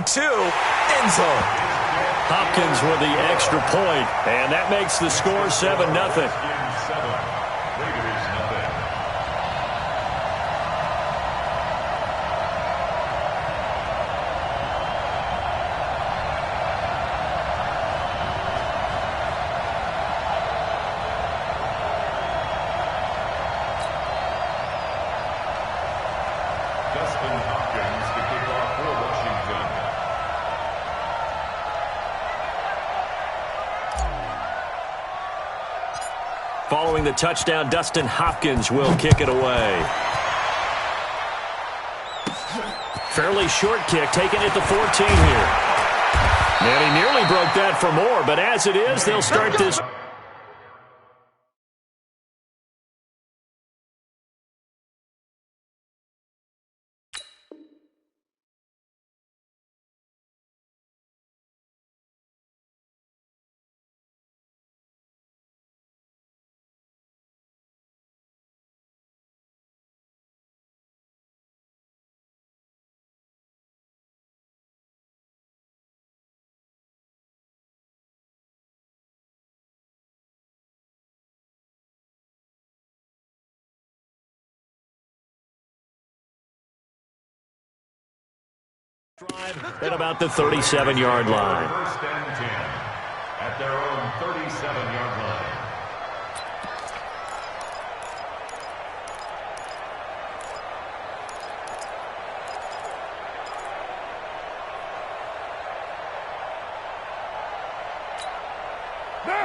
1-2, end zone. Hopkins with the extra point, and that makes the score 7-0. Following the touchdown, Dustin Hopkins will kick it away. Fairly short kick, taken at the 14 here. And he nearly broke that for more, but as it is, they'll start this. Drive at about the 37-yard line. First and 10 at their own 37-yard line.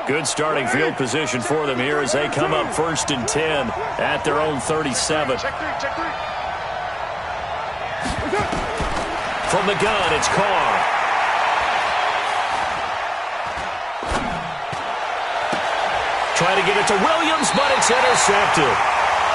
Good starting field position for them here as they come up 1st and 10 at their own 37. From the gun, it's Carr. Trying to get it to Williams, but it's intercepted.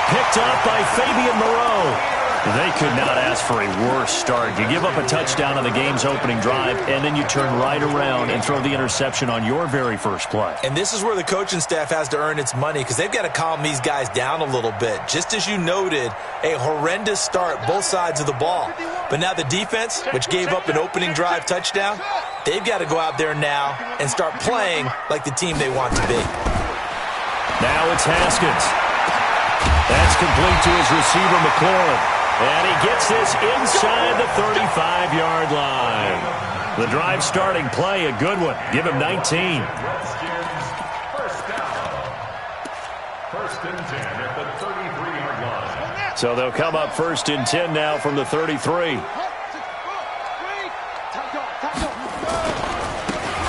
Picked up by Fabian Moreau. They could not ask for a worse start. You give up a touchdown on the game's opening drive, and then you turn right around and throw the interception on your very first play. And this is where the coaching staff has to earn its money because they've got to calm these guys down a little bit. Just as you noted, a horrendous start both sides of the ball. But now the defense, which gave up an opening drive touchdown, they've got to go out there now and start playing like the team they want to be. Now it's Haskins. That's complete to his receiver, McLaurin. And he gets this inside the 35-yard line. The drive starting play, a good one. Give him 19. First down. First and 10 at the 33-yard line. So they'll come up 1st and 10 now from the 33.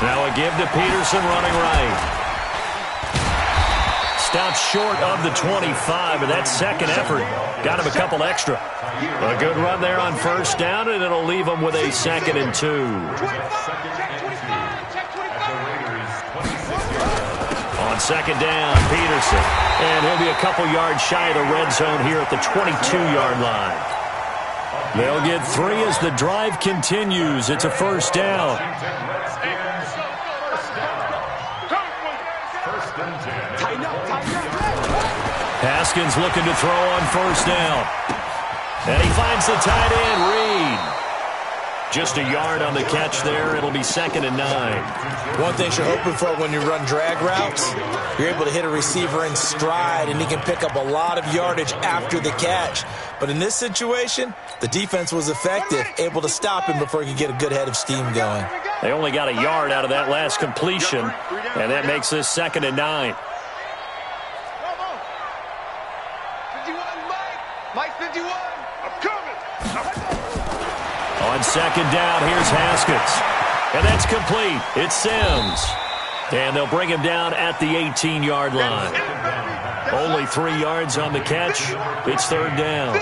Now a give to Peterson running right. Stops short of the 25, and that second effort got him a couple extra. A good run there on 1st down, and it'll leave him with a 2nd and 2. On 2nd down, Peterson. And he'll be a couple yards shy of the red zone here at the 22-yard line. They'll get 3 as the drive continues. It's a 1st down. Haskins looking to throw on 1st down. And he finds the tight end, Reed. Just a yard on the catch there. It'll be 2nd and 9. One thing you're hoping for when you run drag routes, you're able to hit a receiver in stride, and he can pick up a lot of yardage after the catch. But in this situation, the defense was effective, able to stop him before he could get a good head of steam going. They only got a yard out of that last completion, and that makes this 2nd and 9. Mike 51, I'm coming. On 2nd down, here's Haskins. And that's complete. It's Sims. And they'll bring him down at the 18-yard line. Only 3 yards on the catch. It's 3rd down.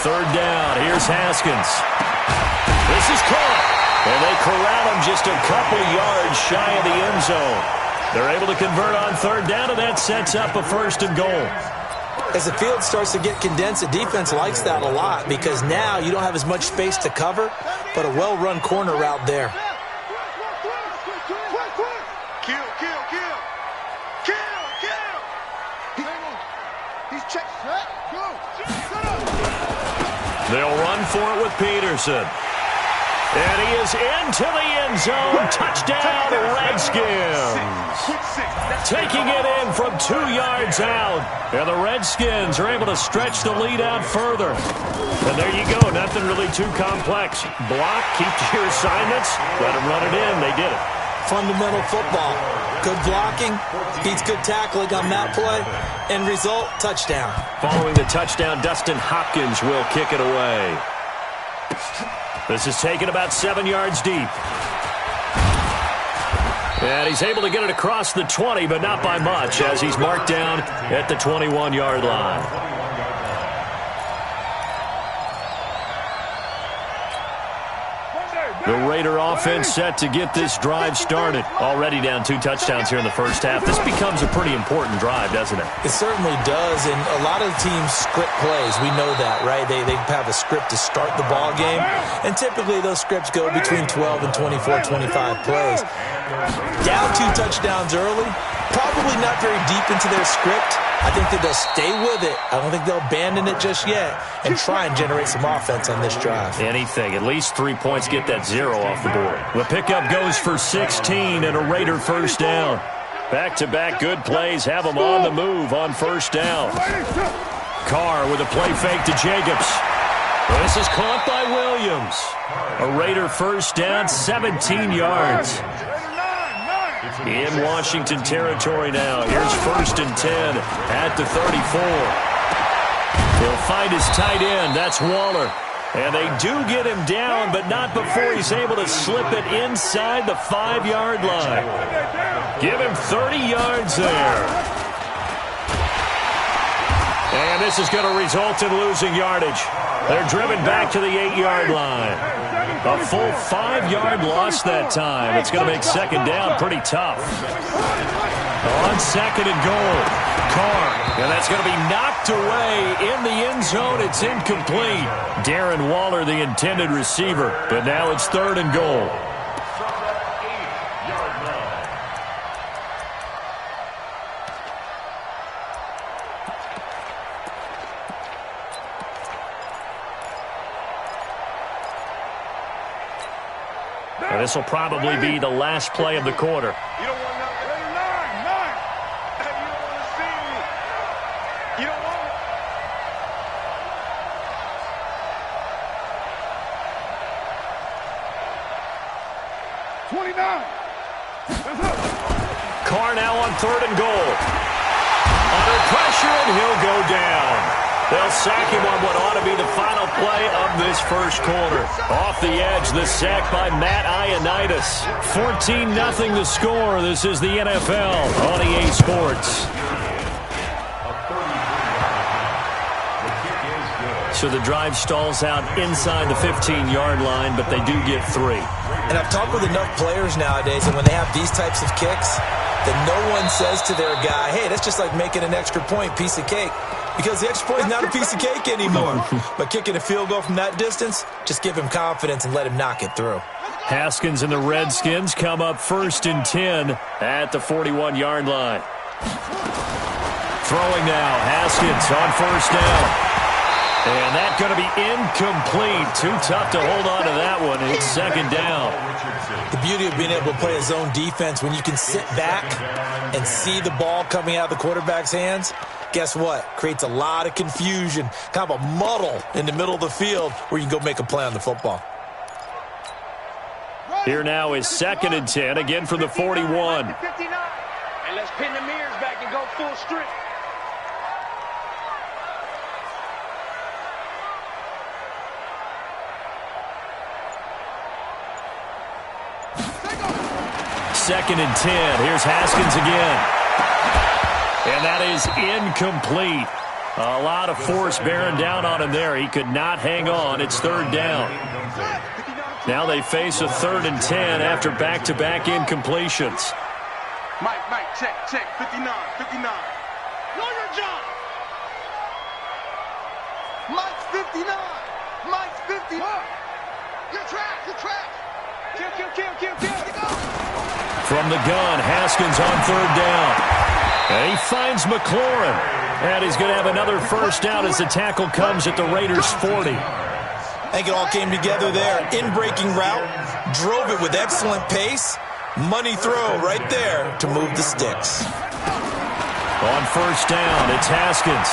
3rd down, here's Haskins. This is caught. And they corral him just a couple yards shy of the end zone. They're able to convert on 3rd down, and that sets up a 1st and goal. As the field starts to get condensed, the defense likes that a lot because now you don't have as much space to cover, but a well-run corner route there. Kill. He's checked. Go. Set up. They'll run for it with Peterson. And he is into the end zone. Touchdown, Redskins. Taking it in from 2 yards out. And the Redskins are able to stretch the lead out further. And there you go. Nothing really too complex. Block, keep to your assignments. Let them run it in. They did it. Fundamental football. Good blocking beats good tackling on that play. End result, touchdown. Following the touchdown, Dustin Hopkins will kick it away. This is taken about 7 yards deep. And he's able to get it across the 20, but not by much, as he's marked down at the 21-yard line. The Raider offense set to get this drive started. Already down 2 touchdowns here in the first half. This becomes a pretty important drive, doesn't it? It certainly does, and a lot of teams script plays. We know that, right? They have a script to start the ball game, and typically those scripts go between 12 and 24, 25 plays. Down 2 touchdowns early, probably not very deep into their script. I think that they'll stay with it. I don't think they'll abandon it just yet and try and generate some offense on this drive. Anything. At least 3 points, get that 0 off the board. The pickup goes for 16 and a Raider first down. Back-to-back good plays have them on the move on first down. Carr with a play fake to Jacobs. This is caught by Williams. A Raider first down, 17 yards. In Washington territory now. Here's 1st and 10 at the 34. He'll find his tight end. That's Waller. And they do get him down, but not before he's able to slip it inside the 5-yard line. Give him 30 yards there. And this is going to result in losing yardage. They're driven back to the 8-yard line. A full 5-yard loss that time. It's going to make second down pretty tough. On 2nd and goal, Carr. And that's going to be knocked away in the end zone. It's incomplete. Darren Waller, the intended receiver. But now it's 3rd and goal. And this will probably be the last play of the quarter. You don't want nothing. Nine. You don't want to see me. You don't want it. Carr now on 3rd and goal. Under pressure, and he'll go down. They'll sack him on what ought to be the final play of this first quarter. Off the edge, the sack by Matt Ioannidis. 14-0 the score. This is the NFL on EA Sports. So the drive stalls out inside the 15-yard line, but they do get 3. And I've talked with enough players nowadays, and when they have these types of kicks, that no one says to their guy, hey, that's just like making an extra point, piece of cake. Because the extra point is not a piece of cake anymore. But kicking a field goal from that distance, just give him confidence and let him knock it through. Haskins and the Redskins come up 1st and 10 at the 41-yard line. Throwing now, Haskins on 1st down. And that's going to be incomplete. Too tough to hold on to that one. It's 2nd down. The beauty of being able to play a zone defense, when you can sit back and see the ball coming out of the quarterback's hands, guess what? Creates a lot of confusion, kind of a muddle in the middle of the field where you can go make a play on the football. Here now is 2nd and 10, again from the 41. And let's pin the mirrors back and go full strip. Second and 10. Here's Haskins again. And that is incomplete. A lot of force bearing down on him there. He could not hang on. It's 3rd down. Now they face a 3rd and 10 after back-to-back incompletions. Mike, check. 59. Know your job. Mike's 59. Mike's 50. Your track. Kill. From the gun, Haskins on 3rd down. And he finds McLaurin. And he's going to have another first down as the tackle comes at the Raiders' 40. I think it all came together there. In-breaking route, drove it with excellent pace. Money throw right there to move the sticks. On first down, it's Haskins.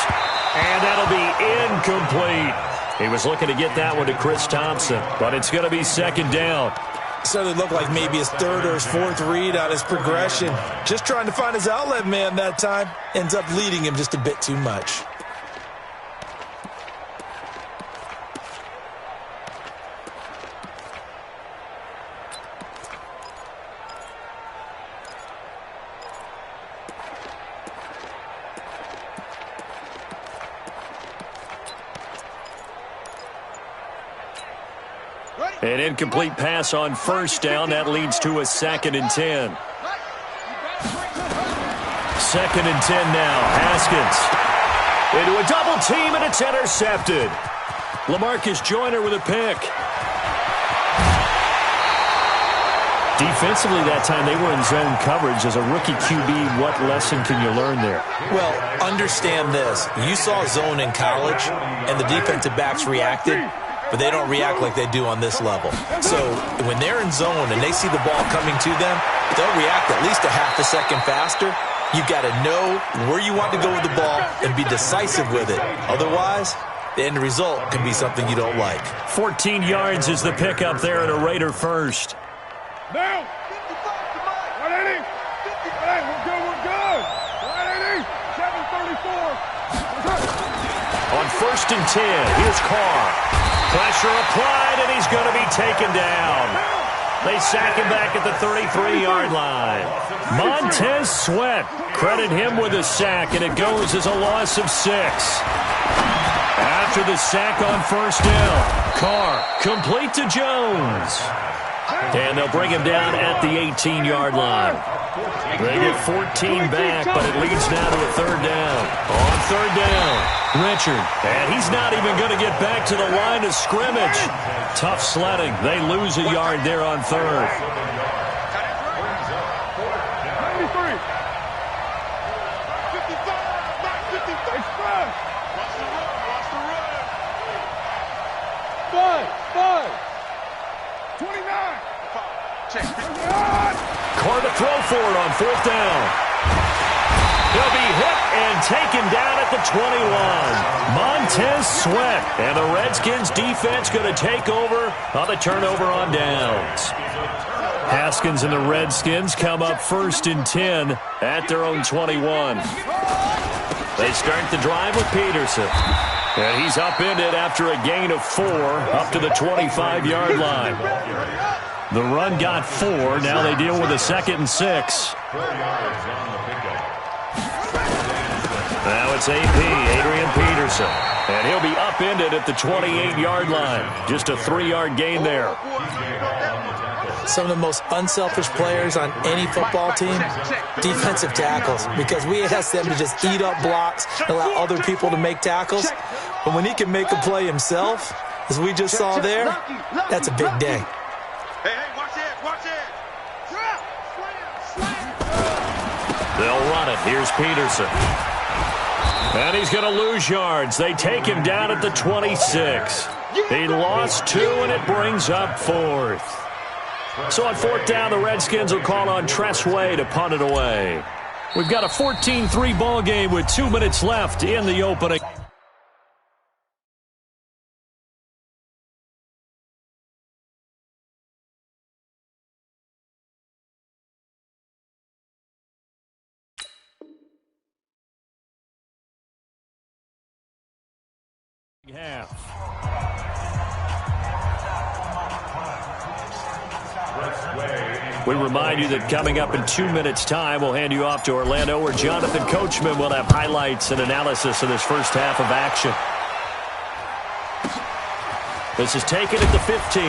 And that'll be incomplete. He was looking to get that one to Chris Thompson, but it's going to be second down. Started to look like maybe his third or his fourth read on his progression. Just trying to find his outlet man that time. Ends up leading him just a bit too much. An incomplete pass on first down. That leads to a 2nd and 10. 2nd and 10 now. Haskins into a double team, and it's intercepted. LaMarcus Joyner with a pick. Defensively that time, they were in zone coverage. As a rookie QB, what lesson can you learn there? Well, understand this. You saw zone in college, and the defensive backs reacted, but they don't react like they do on this level. So when they're in zone and they see the ball coming to them, they'll react at least a half a second faster. You've got to know where you want to go with the ball and be decisive with it. Otherwise, the end result can be something you don't like. 14 yards is the pickup there at a Raider first. Now, 180. Hey, we're good. 180. 734. On first and 10, here's Carr. Pressure applied, and he's going to be taken down. They sack him back at the 33-yard line. Montez Sweat, credit him with a sack, and it goes as a loss of 6. After the sack on first down, Carr complete to Jones. And they'll bring him down at the 18-yard line. They get 14 back, but it leads now to a 3rd down. On 3rd down, Richard. And he's not even going to get back to the line of scrimmage. Tough sledding. They lose a yard there on 3rd. 93. 55. 5. 29. Carr to throw for it on 4th down. He'll be hit and taken down at the 21. Montez Sweat. And the Redskins defense going to take over on the turnover on downs. Haskins and the Redskins come up 1st and 10 at their own 21. They start the drive with Peterson. And he's upended after a gain of 4 up to the 25-yard line. The run got 4. Now they deal with a 2nd and 6. Now it's Adrian Peterson. And he'll be upended at the 28-yard line. Just a 3-yard gain there. Some of the most unselfish players on any football team, defensive tackles, because we ask them to just eat up blocks and allow other people to make tackles. But when he can make a play himself, as we just saw there, that's a big day. Hey, watch it. They'll run it. Here's Peterson. And he's going to lose yards. They take him down at the 26. He lost 2, and it brings up 4th. So on 4th down, the Redskins will call on Tressway to punt it away. We've got a 14-3 ball game with 2 minutes left in the opening. Half. We remind you that coming up in 2 minutes' time, we'll hand you off to Orlando, where Jonathan Coachman will have highlights and analysis of this first half of action. This is taken at the 15.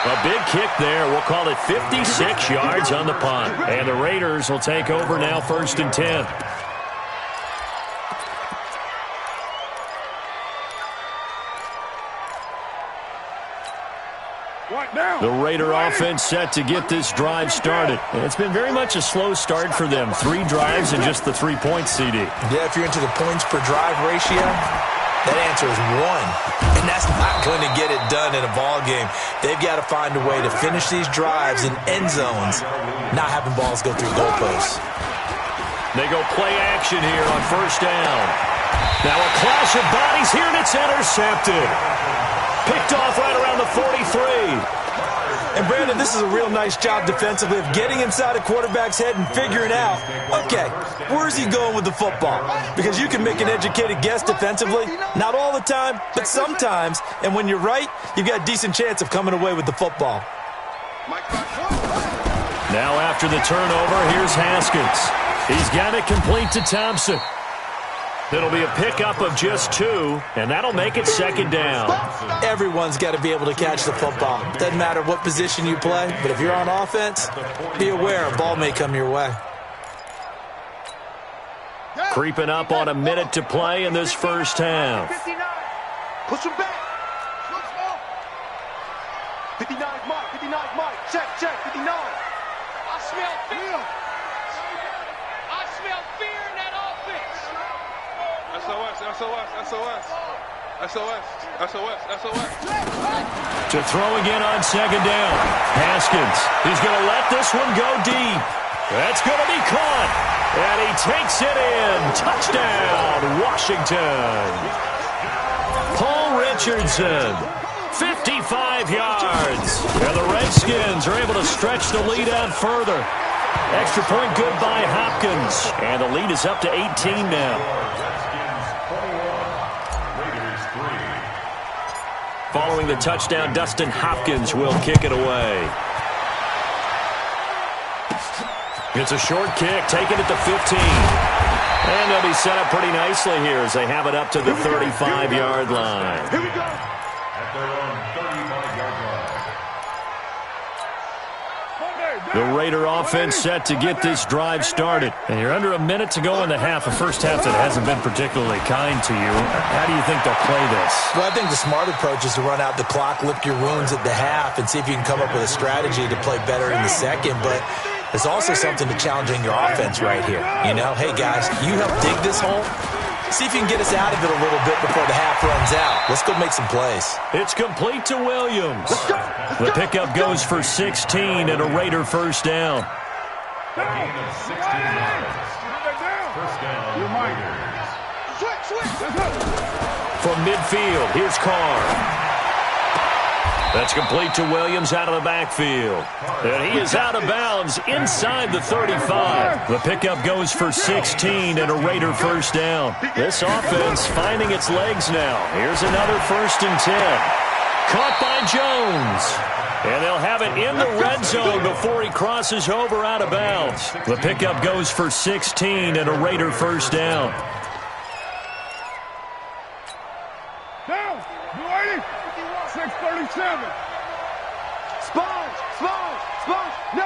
A big kick there. We'll call it 56 yards on the punt. And the Raiders will take over now 1st and 10. The Raider offense set to get this drive started. And it's been very much a slow start for them. 3 drives and just the 3 points, CD. Yeah, if you're into the points per drive ratio, That answer is 1. And that's not going to get it done in a ball game. They've got to find a way to finish these drives in end zones, not having balls go through goalposts. They go play action here on first down. Now a clash of bodies here, and it's intercepted. Picked off right around the 43. And, Brandon, this is a real nice job defensively of getting inside a quarterback's head and figuring out, okay, where's he going with the football? Because you can make an educated guess defensively, not all the time, but sometimes. And when you're right, you've got a decent chance of coming away with the football. Now after the turnover, here's Haskins. He's got it complete to Thompson. It'll be a pickup of just 2, and that'll make it second down. Everyone's got to be able to catch the football. Doesn't matter what position you play, but if you're on offense, be aware a ball may come your way. Creeping up on a minute to play in this first half. Push him back. 59 Mike, 59 Mike. Check, 59. I smell fear. I smell fear in that offense. SOS. To throw again on second down. Haskins, he's going to let this one go deep. That's going to be caught. And he takes it in. Touchdown, Washington. Paul Richardson, 55 yards. And the Redskins are able to stretch the lead out further. Extra point good by Hopkins. And the lead is up to 18 now. Following the touchdown, Dustin Hopkins will kick it away. It's a short kick, taking it to 15. And they'll be set up pretty nicely here as they have it up to the 35-yard line. Here we go. At their own 35-yard line. The Raider offense set to get this drive started. And you're under a minute to go in the half, a first half that hasn't been particularly kind to you. How do you think they'll play this? Well, I think the smart approach is to run out the clock, lick your wounds at the half, and see if you can come up with a strategy to play better in the second. But there's also something to challenging your offense right here. You know, hey, guys, you help dig this hole. See if you can get us out of it a little bit before the half runs out. Let's go make some plays. It's complete to Williams. The pickup goes for 16 and a Raider first down. Gain of 16 yards. First down, Raiders. From midfield, here's Carr. That's complete to Williams out of the backfield. And he is out of bounds inside the 35. The pickup goes for 16 and a Raider first down. This offense finding its legs now. Here's another 1st and 10. Caught by Jones. And they'll have it in the red zone before he crosses over out of bounds. The pickup goes for 16 and a Raider first down. Down. 637. Sponge. No.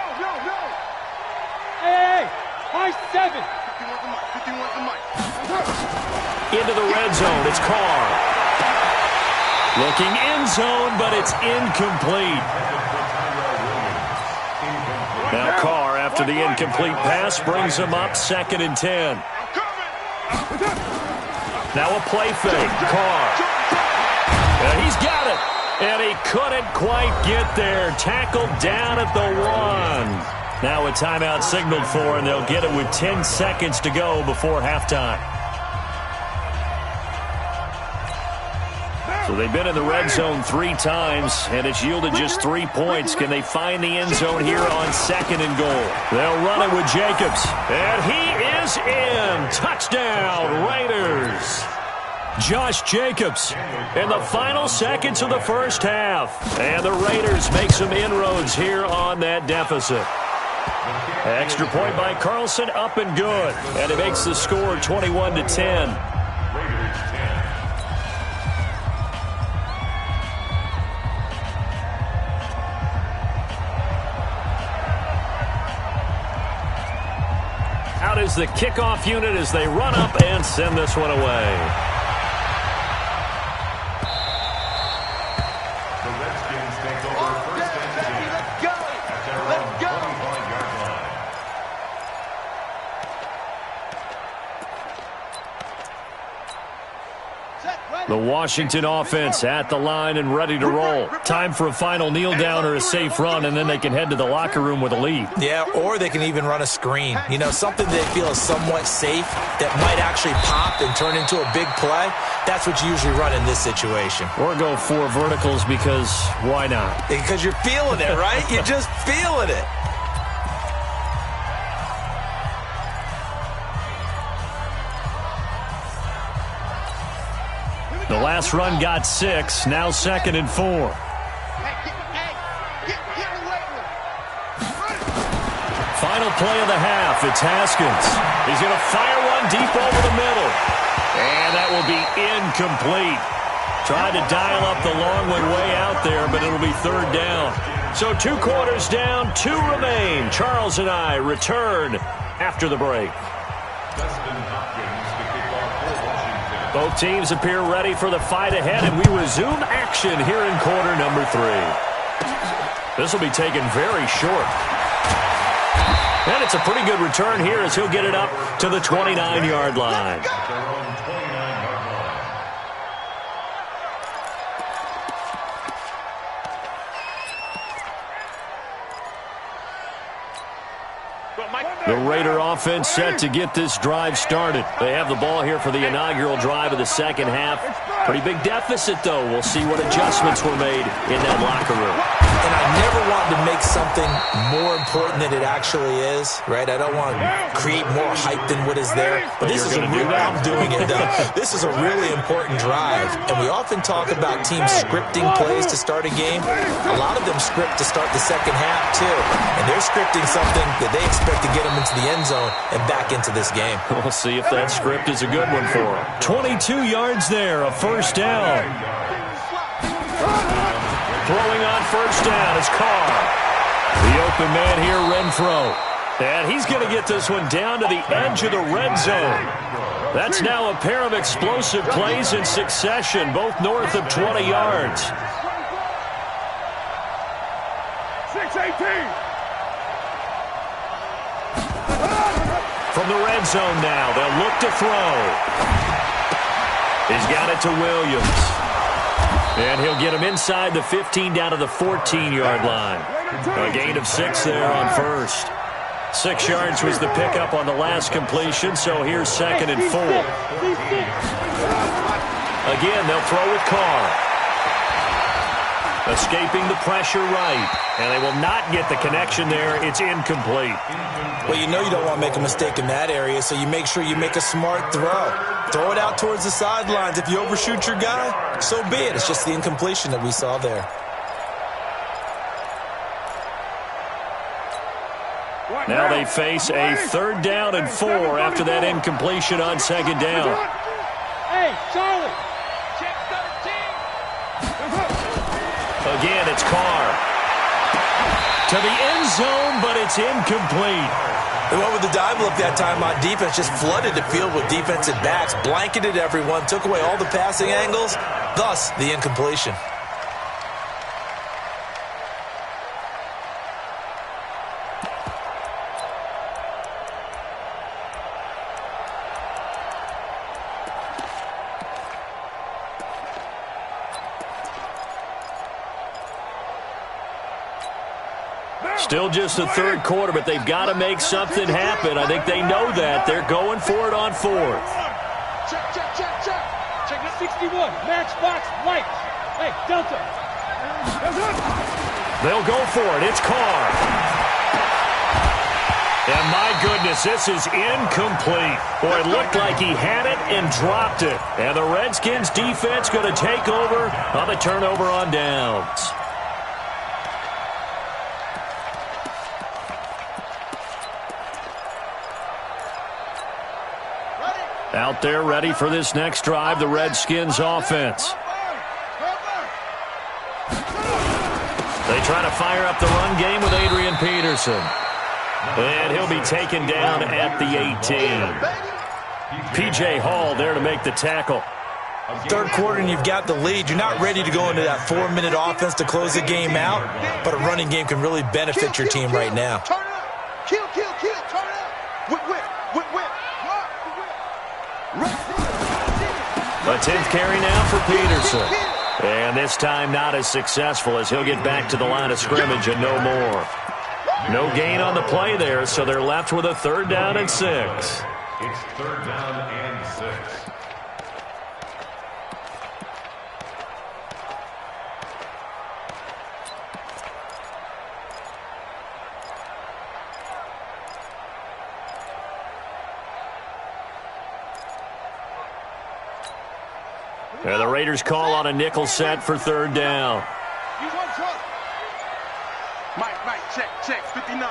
Hey, high 7. 51's the mic. Into the red zone, it's Carr. Looking in zone, but it's incomplete. Now Carr, after the incomplete pass, brings him up 2nd and 10. Now a play fake, Carr. And he's got it. And he couldn't quite get there. Tackled down at the 1. Now a timeout signaled for, and they'll get it with 10 seconds to go before halftime. So they've been in the red zone 3 times, and it's yielded just 3 points. Can they find the end zone here on 2nd and goal? They'll run it with Jacobs. And he is in. Touchdown, Raiders. Josh Jacobs in the final seconds of the first half. And the Raiders make some inroads here on that deficit. Extra point by Carlson, up and good. And it makes the score 21-10. Out is the kickoff unit as they run up and send this one away. The Redskins take over 1st and 10 at their own 25-yard line. The The Washington offense at the line and ready to roll. Time for a final kneel down or a safe run, and then they can head to the locker room with a lead. Yeah, or they can even run a screen. You know, something they feel is somewhat safe that might actually pop and turn into a big play. That's what you usually run in this situation. Or go 4 verticals because why not? Because you're feeling it, right? You're just feeling it. The last run got 6, now 2nd and 4. Final play of the half, it's Haskins. He's going to fire one deep over the middle. And that will be incomplete. Tried to dial up the long one way out there, but it'll be 3rd down. So 2 quarters down, 2 remain. Charles and I return after the break. Both teams appear ready for the fight ahead, and we resume action here in quarter number 3. This will be taken very short. And it's a pretty good return here as he'll get it up to the 29-yard line. The Raider offense set to get this drive started. They have the ball here for the inaugural drive of the second half. Pretty big deficit, though. We'll see what adjustments were made in that locker room. And I never want to make something more important than it actually is, right? I don't want to create more hype than what is there. But this is a real, I'm doing it, though. This is a really important drive. And we often talk about teams scripting plays to start a game. A lot of them script to start the second half, too. And they're scripting something that they expect to get them into the end zone and back into this game. We'll see if that script is a good one for them. 22 yards there, a 1st down. Throwing on 1st down is Carr. The open man here, Renfro. And he's going to get this one down to the edge of the red zone. That's now a pair of explosive plays in succession, both north of 20 yards. 6-18. From the red zone now, they'll look to throw. He's got it to Williams. And he'll get him inside the 15 down to the 14-yard line. A gain of 6 there on 1st. 6 yards was the pickup on the last completion, so here's 2nd and 4. Again, they'll throw with Carr. Escaping the pressure right. And they will not get the connection there. It's incomplete. Well, you know you don't want to make a mistake in that area, so you make sure you make a smart throw. Throw it out towards the sidelines. If you overshoot your guy, so be it. It's just the incompletion that we saw there. Now they face a 3rd down and 4 after that incompletion on 2nd down. Hey, Charlie. Check 13. Again, it's Carr. To the end zone, but it's incomplete. They went with the dive look that time on defense, just flooded the field with defensive backs, blanketed everyone, took away all the passing angles, thus the incompletion. Still just the 3rd quarter, but they've got to make something happen. I think they know that. They're going for it on 4th. Check. Check the 61. Matchbox lights. Hey, Delta. They'll go for it. It's Carr. And my goodness, this is incomplete. Boy, it looked like he had it and dropped it. And the Redskins defense going to take over on the turnover on downs. Out there ready for this next drive, the Redskins offense. They try to fire up the run game with Adrian Peterson. And he'll be taken down at the 18. P.J. Hall there to make the tackle. 3rd quarter and you've got the lead. You're not ready to go into that 4-minute offense to close the game out, but a running game can really benefit your team right now. Turn it up. Kill. Turn it up. Whip. A 10th carry now for Peterson. And this time not as successful as he'll get back to the line of scrimmage and no more. No gain on the play there, so they're left with a 3rd down and 6. It's 3rd down and 6. And the Raiders call on a nickel set for 3rd down. Mike, check, 59.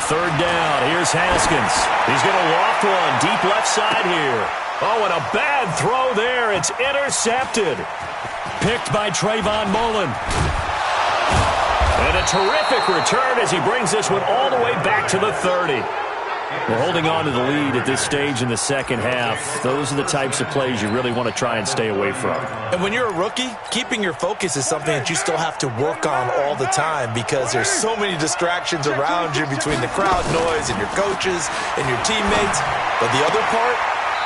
3rd down, here's Haskins. He's going to loft one deep left side here. Oh, and a bad throw there. It's intercepted. Picked by Trayvon Mullen. And a terrific return as he brings this one all the way back to the 30. We're holding on to the lead at this stage in the second half. Those are the types of plays you really want to try and stay away from. And when you're a rookie, keeping your focus is something that you still have to work on all the time because there's so many distractions around you between the crowd noise and your coaches and your teammates. But the other part,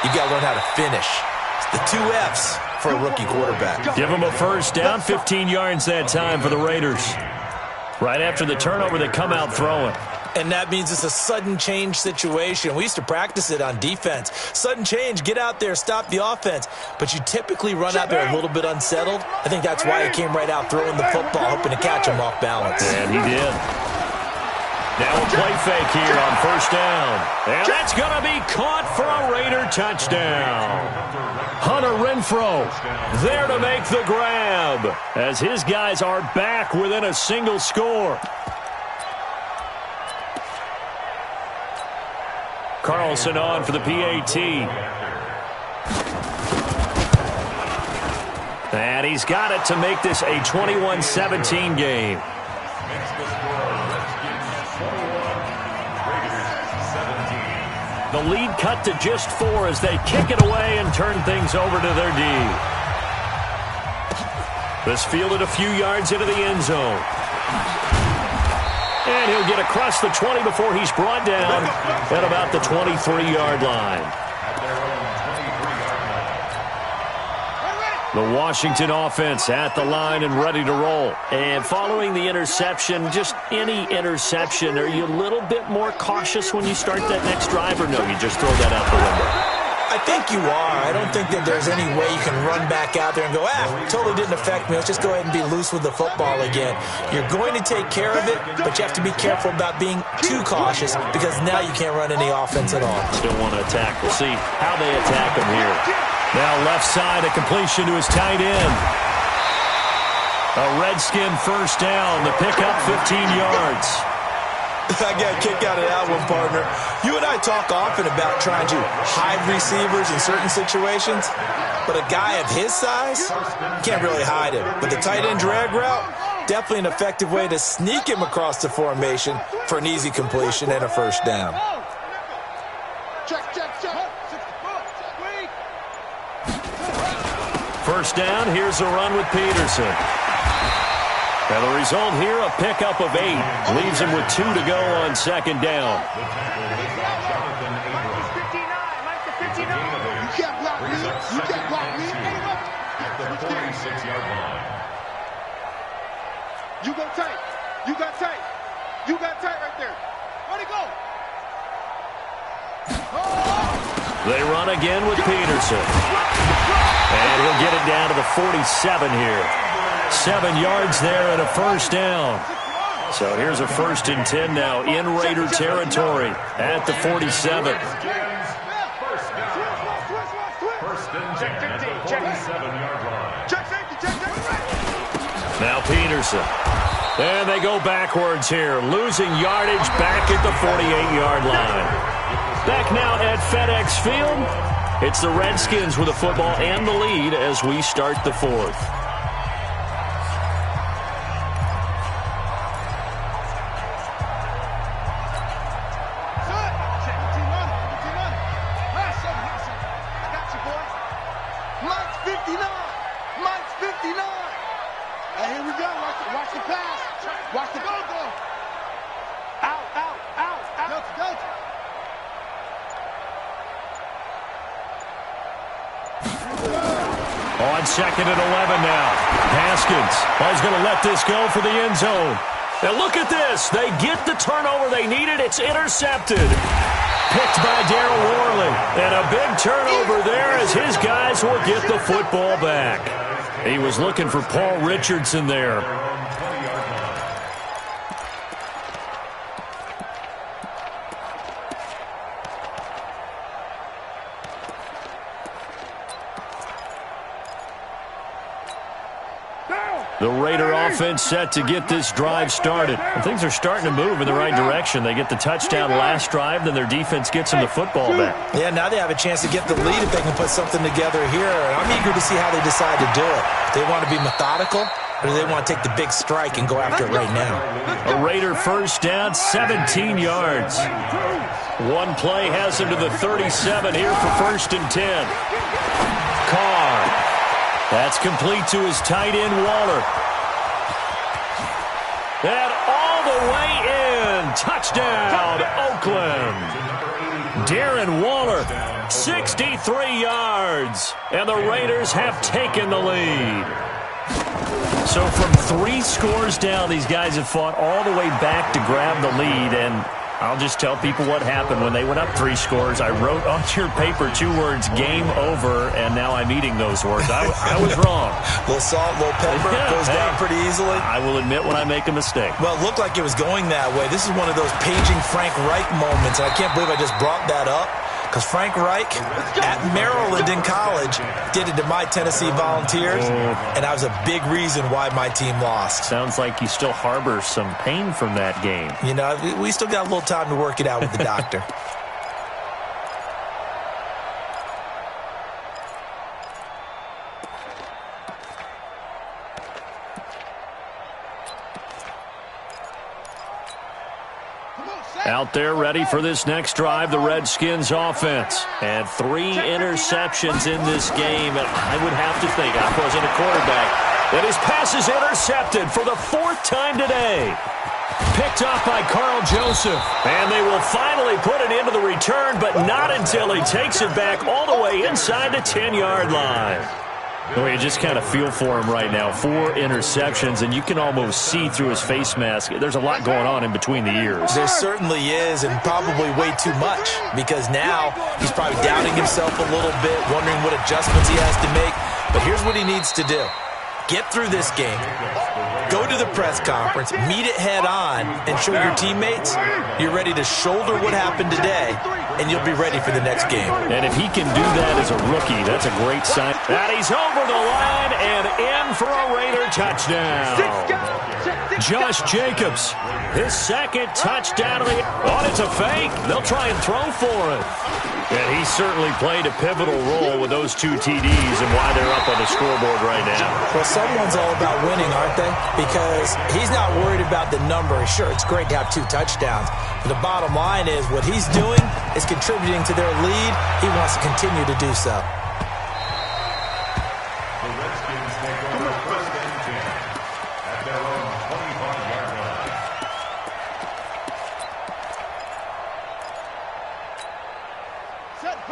you got to learn how to finish. It's the 2 F's for a rookie quarterback. Give him a 1st down, 15 yards that time for the Raiders. Right after the turnover, they come out throwing. And that means it's a sudden change situation. We used to practice it on defense. Sudden change, get out there, stop the offense. But you typically run out there a little bit unsettled. I think that's why he came right out throwing the football, hoping to catch him off balance. And he did. Now a play fake here on 1st down. And that's going to be caught for a Raider touchdown. Hunter Renfrow there to make the grab as his guys are back within a single score. Carlson on for the PAT. And he's got it to make this a 21-17 game. The lead cut to just 4 as they kick it away and turn things over to their D. This fielded a few yards into the end zone. And he'll get across the 20 before he's brought down at about the 23-yard line. The Washington offense at the line and ready to roll. And following the interception, just any interception, are you a little bit more cautious when you start that next drive, or no, you just throw that out the window? I think you are. I don't think that there's any way you can run back out there and go, totally didn't affect me. Let's just go ahead and be loose with the football again. You're going to take care of it, but you have to be careful about being too cautious because now you can't run any offense at all. Still want to attack. We'll see how they attack him here. Now left side, a completion to his tight end. A Redskin 1st down. The pickup 15 yards. I got a kick out of that one, partner. You and I talk often about trying to hide receivers in certain situations, but a guy of his size can't really hide him. But the tight end drag route, definitely an effective way to sneak him across the formation for an easy completion and a 1st down. Check. 1st down, here's a run with Peterson. And the result here, a pickup of 8. Leaves him with 2 to go on 2nd down. You can't block me. You can't block me. At the 46-yard line. You go tight. You got tight. You got tight right there. Where'd he go? They run again with Peterson. And he'll get it down to the 47 here. 7 yards there and a 1st down. So here's a 1st and 10 now in Raider territory at the 47. 1st and 10 at the 47-yard line. Now Peterson. And they go backwards here, losing yardage back at the 48-yard line. Back now at FedEx Field. It's the Redskins with the football and the lead as we start the 4th. Watch the pass. Watch the go. Out. On 2nd and 11 now. Haskins is going to let this go for the end zone. And look at this. They get the turnover they needed. It's intercepted. Picked by Darryl Worley. And a big turnover there as his guys will get the football back. He was looking for Paul Richardson there. The Raider offense set to get this drive started. And things are starting to move in the right direction. They get the touchdown last drive, then their defense gets them the football back. Yeah, now they have a chance to get the lead if they can put something together here. And I'm eager to see how they decide to do it. Do they want to be methodical, or do they want to take the big strike and go after it right now? A Raider first down, 17 yards. One play has him to the 37 here for 1st and 10. Carr. That's complete to his tight end, Waller. And all the way in. Touchdown, Oakland. Darren Waller, 63 yards. And the Raiders have taken the lead. So from 3 scores down, these guys have fought all the way back to grab the lead. And I'll just tell people what happened when they went up 3 scores. I wrote on your paper 2 words, game over, and now I'm eating those words. I was wrong. A little salt, a little pepper, goes down pretty easily. I will admit when I make a mistake. Well, it looked like it was going that way. This is one of those paging Frank Reich moments, and I can't believe I just brought that up. Because Frank Reich at Maryland in college did it to my Tennessee Volunteers, and that was a big reason why my team lost. Sounds like you still harbor some pain from that game. You know, we still got a little time to work it out with the doctor. Out there ready for this next drive, the Redskins offense. And 3 interceptions in this game. And I would have to think, I wasn't a quarterback, that his pass is intercepted for the 4th time today. Picked off by Carl Joseph. And they will finally put it into the return, but not until he takes it back all the way inside the 10-yard line. Well, you just kind of feel for him right now. 4 interceptions, and you can almost see through his face mask. There's a lot going on in between the ears. There certainly is, and probably way too much, because now he's probably doubting himself a little bit, wondering what adjustments he has to make. But here's what he needs to do. Get through this game, go to the press conference, meet it head on, and show your teammates you're ready to shoulder what happened today, and you'll be ready for the next game. And if he can do that as a rookie, that's a great sign. And he's over the line and in for a Raider touchdown. Josh Jacobs, his 2nd touchdown of the... Oh, it's a fake. They'll try and throw for it. And he certainly played a pivotal role with those 2 TDs and why they're up on the scoreboard right now. Well, someone's all about winning, aren't they? Because he's not worried about the number. Sure, it's great to have 2 touchdowns. But the bottom line is what he's doing is contributing to their lead. He wants to continue to do so. The Redskins take over 1st and 10 at their own 25-yard line.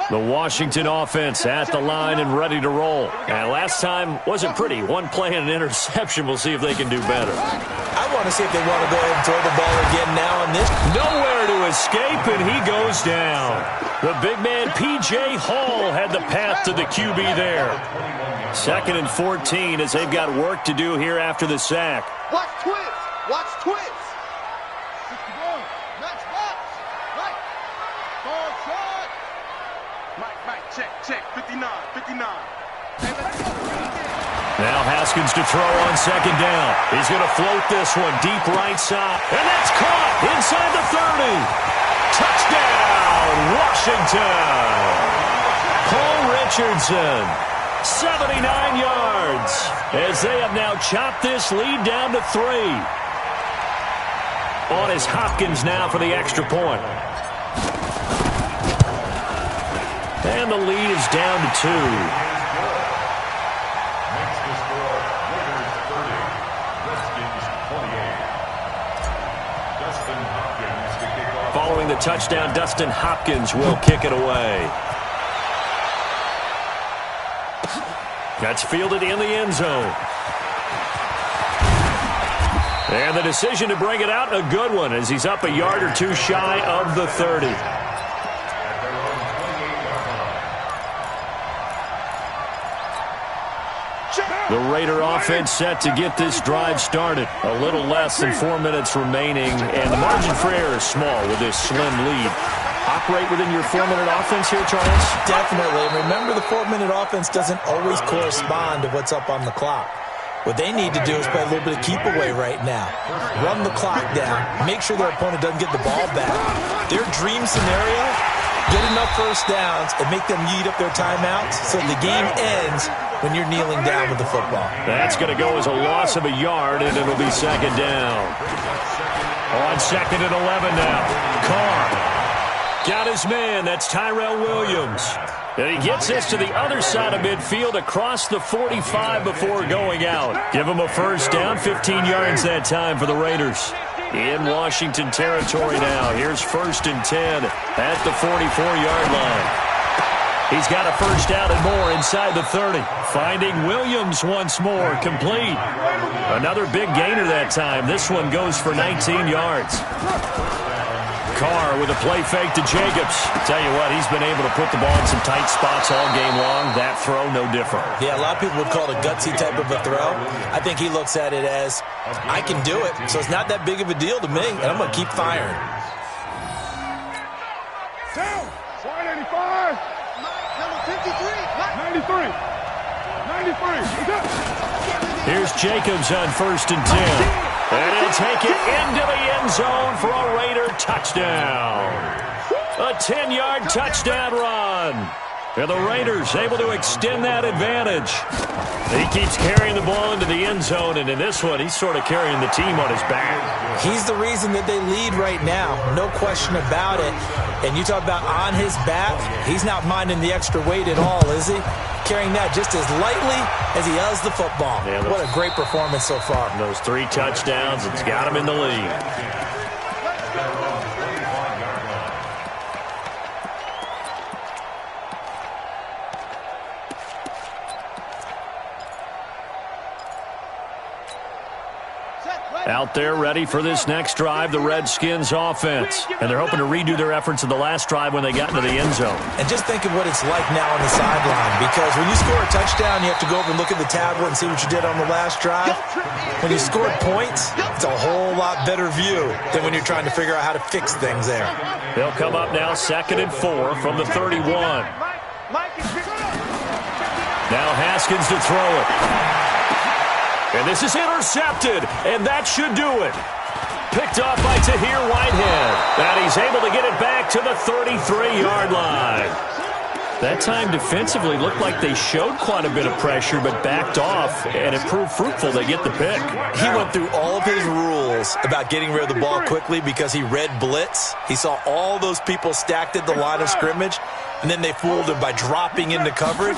The Washington offense at the line and ready to roll. And last time wasn't pretty. 1 play and an interception. We'll see if they can do better. I want to see if they want to go ahead and throw the ball again now on this. Nowhere to escape, and he goes down. The big man, P.J. Hall, had the path to the QB there. 2nd and 14 as they've got work to do here after the sack. Watch twist. Watch twist. 61. Next box. Right. Ball shot. Right. Check. 59. Hey, let's go. Now Haskins to throw on 2nd down. He's going to float this one deep right side. And that's caught inside the 30. Touchdown, Washington. Paul Richardson, 79 yards, as they have now chopped this lead down to 3. On is Hopkins now for the extra point. And the lead is down to 2. Following the touchdown, Dustin Hopkins will kick it away. That's fielded in the end zone. And the decision to bring it out, a good one, as he's up a yard or two shy of the 30. The Raider offense set to get this drive started. A little less than 4 minutes remaining, and the margin for error is small with this slim lead. Operate within your 4-minute offense here, Charles? Definitely. And remember, the 4-minute offense doesn't always correspond to what's up on the clock. What they need to do is play a little bit of keep away right now. Run the clock down. Make sure their opponent doesn't get the ball back. Their dream scenario, get enough first downs and make them eat up their timeouts so the game ends when you're kneeling down with the football. That's going to go as a loss of a yard, and it'll be second down. On second and 11 now. Carr got his man. That's Tyrell Williams. And he gets this to the other side of midfield across the 45 before going out. Give him a first down, 15 yards that time for the Raiders. In Washington territory now. Here's 1st and 10 at the 44-yard line. He's got a first down and more inside the 30. Finding Williams once more, complete. Another big gainer that time. This one goes for 19 yards. Carr with a play fake to Jacobs. Tell you what, he's been able to put the ball in some tight spots all game long. That throw, no different. Yeah, a lot of people would call it a gutsy type of a throw. I think he looks at it as, I can do it, so it's not that big of a deal to me, and I'm going to keep firing. Down. 185. Number 53. 93. 93. Here's Jacobs on 1st and 10. And he'll take it into the end zone for a Raider touchdown. A 10-yard touchdown run. And the Raiders able to extend that advantage. He keeps carrying the ball into the end zone, and in this one, he's sort of carrying the team on his back. He's the reason that they lead right now. No question about it. And you talk about on his back, he's not minding the extra weight at all, is he? Carrying that just as lightly as he does the football. Yeah, what a great performance so far. Those 3 touchdowns, it's got him in the lead. Out there ready for this next drive, the Redskins offense. And they're hoping to redo their efforts in the last drive when they got into the end zone. And just think of what it's like now on the sideline, because when you score a touchdown, you have to go over and look at the tablet and see what you did on the last drive. When you scored points, it's a whole lot better view than when you're trying to figure out how to fix things there. They'll come up now 2nd and 4 from the 31. Now Haskins to throw it. And this is intercepted, and that should do it. Picked off by Tahir Whitehead. And he's able to get it back to the 33-yard line. That time defensively looked like they showed quite a bit of pressure, but backed off, and it proved fruitful. They get the pick. He went through all of his rules about getting rid of the ball quickly because he read blitz. He saw all those people stacked at the line of scrimmage, and then they fooled him by dropping into coverage.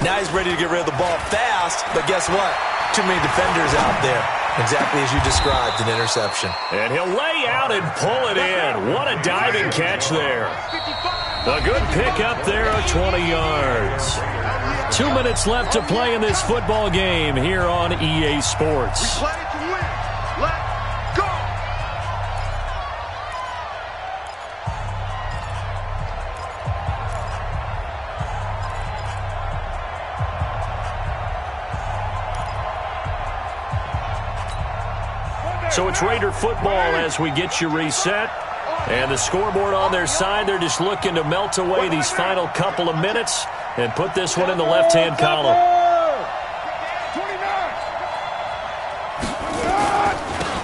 Now he's ready to get rid of the ball fast, but guess what? Too many defenders out there. Exactly as you described, an interception. And he'll lay out and pull it in. What a diving catch there. A good pick up there of 20 yards. 2 minutes left to play in this football game here on EA Sports. We play to win. Let's go. So it's Raider football as we get you reset. And the scoreboard on their side, they're just looking to melt away these final couple of minutes and put this one in the left-hand column. 29.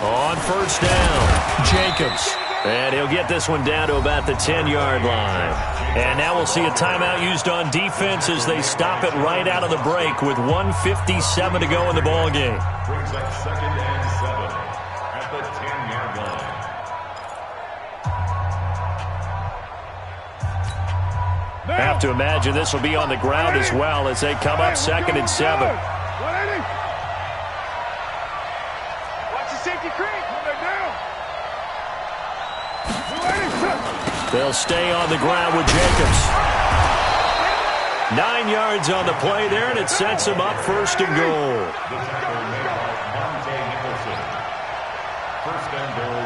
On first down, Jacobs. And he'll get this one down to about the 10-yard line. And now we'll see a timeout used on defense as they stop it right out of the break with 1:57 to go in the ballgame. Brings up 2nd and 7 at the 10-yard line. Have to imagine this will be on the ground as well as they come up 2nd and 7. Watch the safety creek. They'll stay on the ground with Jacobs. 9 yards on the play there, and it sets him up first and goal. The tackle made by Monte Nicholson. First and goal.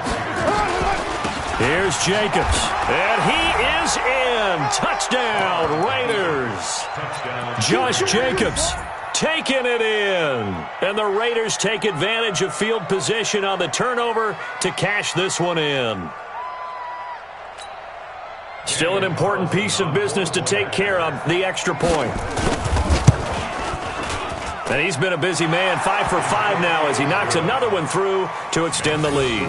Here's Jacobs, and he is in. Touchdown, Raiders. Touchdown. Josh Jacobs taking it in. And the Raiders take advantage of field position on the turnover to cash this one in. Still an important piece of business to take care of, the extra point. And he's been a busy man, 5 for 5 now as he knocks another one through to extend the lead.